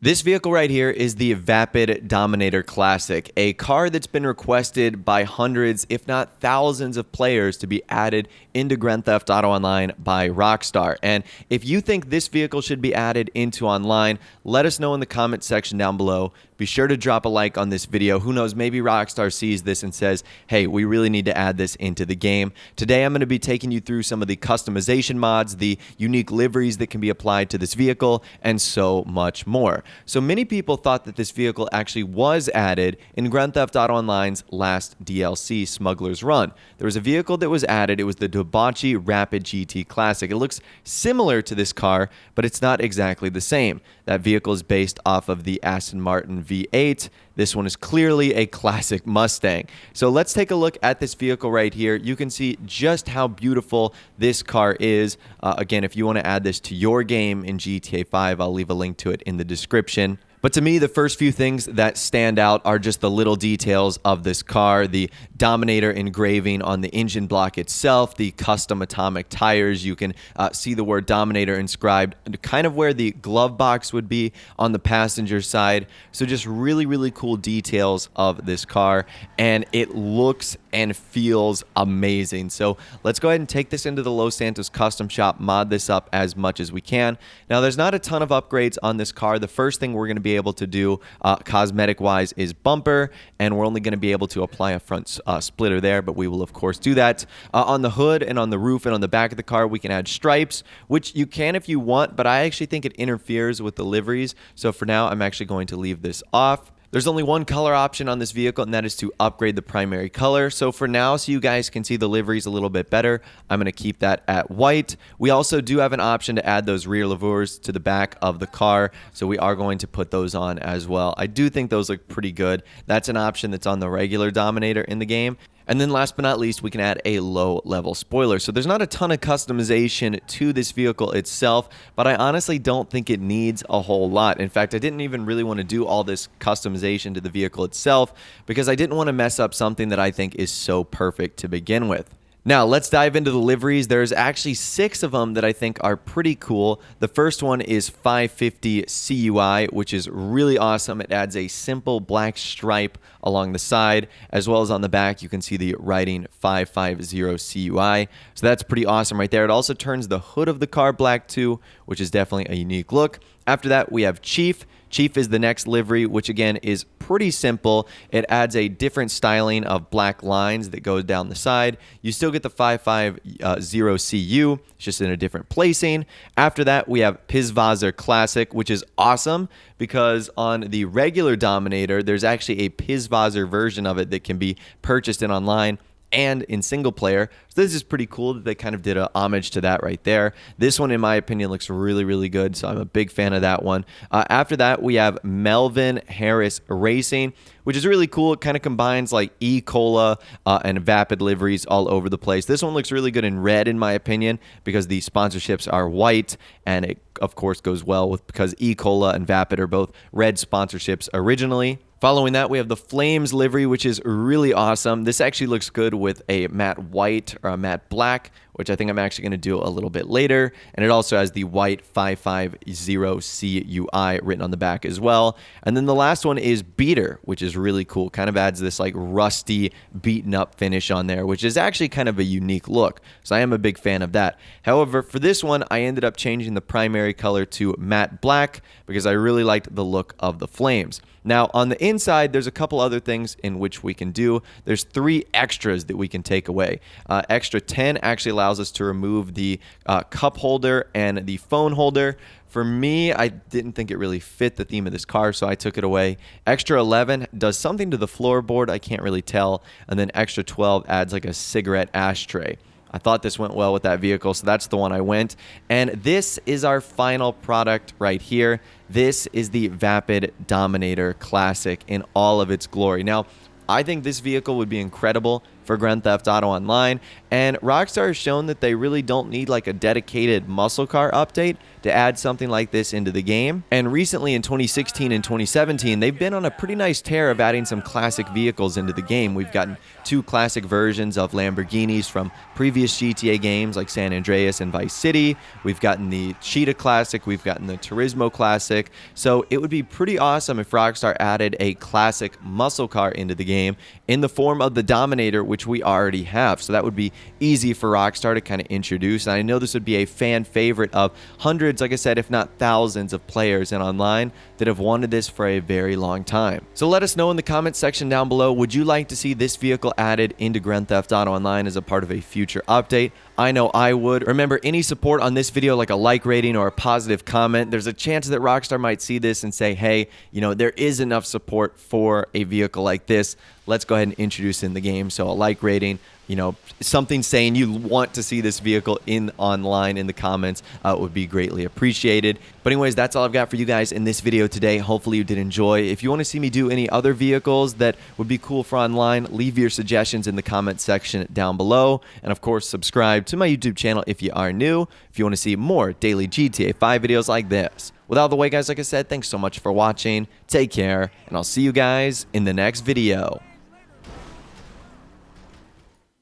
This vehicle right here is the Vapid Dominator Classic, a car that's been requested by hundreds, if not thousands of players to be added into Grand Theft Auto Online by Rockstar. And if you think this vehicle should be added into online, let us know in the comment section down below. Be sure to drop a like on this video. Who knows, maybe Rockstar sees this and says, hey, we really need to add this into the game. Today, I'm going to be taking you through some of the customization mods, the unique liveries that can be applied to this vehicle, and so much more. So many people thought that this vehicle actually was added in Grand Theft Auto Online's last DLC, Smuggler's Run. There was a vehicle that was added. It was the Debauchee Rapid GT Classic. It looks similar to this car, but it's not exactly the same. That vehicle is based off of the Aston Martin V8. This one is clearly a classic Mustang. So let's take a look at this vehicle right here. You can see just how beautiful this car is. Again, if you want to add this to your game in GTA 5, I'll leave a link to it in the description. But to me, the first few things that stand out are just the little details of this car, the Dominator engraving on the engine block itself, the custom atomic tires. You can see the word Dominator inscribed kind of where the glove box would be on the passenger side. So just really, really cool details of this car, and it looks and feels amazing. So let's go ahead and take this into the Los Santos custom shop, mod this up as much as we can. Now, there's not a ton of upgrades on this car. The first thing we're going to be able to do cosmetic wise is bumper, and we're only going to be able to apply a front splitter there, but we will of course do that. On the hood and on the roof and on the back of the car, we can add stripes, which you can if you want, but I actually think it interferes with the liveries. So for now, I'm actually going to leave this off. There's only one color option on this vehicle, and that is to upgrade the primary color. So for now, so you guys can see the liveries a little bit better, I'm going to keep that at white. We also do have an option to add those rear liveries to the back of the car, so we are going to put those on as well. I do think those look pretty good. That's an option that's on the regular Dominator in the game. And then last but not least, we can add a low-level spoiler. So there's not a ton of customization to this vehicle itself, but I honestly don't think it needs a whole lot. In fact, I didn't even really want to do all this customization to the vehicle itself because I didn't want to mess up something that I think is so perfect to begin with. Now, let's dive into the liveries. There's actually 6 of them that I think are pretty cool. The first one is 550 CUI, which is really awesome. It adds a simple black stripe along the side, as well as on the back. You can see the writing 550 CUI. So that's pretty awesome right there. It also turns the hood of the car black too, which is definitely a unique look. After that, we have Chief. Chief is the next livery, which again is pretty simple. It adds a different styling of black lines that goes down the side. You still get the 550 CU, it's just in a different placing. After that, we have Pizvazzer Classic, which is awesome because on the regular Dominator, there's actually a Pizvazzer version of it that can be purchased in online and in single player. So this is pretty cool that they kind of did a homage to that right there. This one, in my opinion, looks really, really good, so I'm a big fan of that one. After that, we have Melvin Harris Racing, which is really cool. It kind of combines like E-Cola and Vapid liveries all over the place. This one looks really good in red, in my opinion, because the sponsorships are white, and it, of course, goes well with because E-Cola and Vapid are both red sponsorships originally. Following that, we have the Flames livery, which is really awesome. This actually looks good with a matte white or a matte black, which I think I'm actually going to do a little bit later. And it also has the white 550 CUI written on the back as well. And then the last one is Beater, which is really cool. Kind of adds this like rusty, beaten up finish on there, which is actually kind of a unique look. So I am a big fan of that. However, for this one, I ended up changing the primary color to matte black because I really liked the look of the Flames. Now, on the inside, there's a couple other things in which we can do. There's 3 extras that we can take away. Extra 10 actually allows us to remove the cup holder and the phone holder. For me, I didn't think it really fit the theme of this car, so I took it away. Extra 11 does something to the floorboard, I can't really tell. And then extra 12 adds like a cigarette ashtray. I thought this went well with that vehicle, so that's the one I went. And this is our final product right here. This is the Vapid Dominator Classic in all of its glory. Now, I think this vehicle would be incredible for Grand Theft Auto Online, and Rockstar has shown that they really don't need like a dedicated muscle car update to add something like this into the game. And recently in 2016 and 2017, they've been on a pretty nice tear of adding some classic vehicles into the game. We've gotten 2 classic versions of Lamborghinis from previous GTA games like San Andreas and Vice City. We've gotten the Cheetah Classic, we've gotten the Turismo Classic. So it would be pretty awesome if Rockstar added a classic muscle car into the game in the form of the Dominator, which we already have. So that would be easy for Rockstar to kind of introduce. And I know this would be a fan favorite of hundreds, like I said, if not thousands of players in online that have wanted this for a very long time. So let us know in the comments section down below, would you like to see this vehicle added into Grand Theft Auto Online as a part of a future update? I know I would. Remember, any support on this video, like a like rating or a positive comment, there's a chance that Rockstar might see this and say, hey, you know, there is enough support for a vehicle like this. Let's go ahead and introduce it in the game. So a like rating, you know, something saying you want to see this vehicle in online in the comments would be greatly appreciated. But anyways, that's all I've got for you guys in this video today. Hopefully you did enjoy. If you want to see me do any other vehicles that would be cool for online, leave your suggestions in the comment section down below. And of course, subscribe to my YouTube channel if you are new, if you want to see more daily GTA 5 videos like this. With all the way, guys, like I said, thanks so much for watching. Take care, and I'll see you guys in the next video.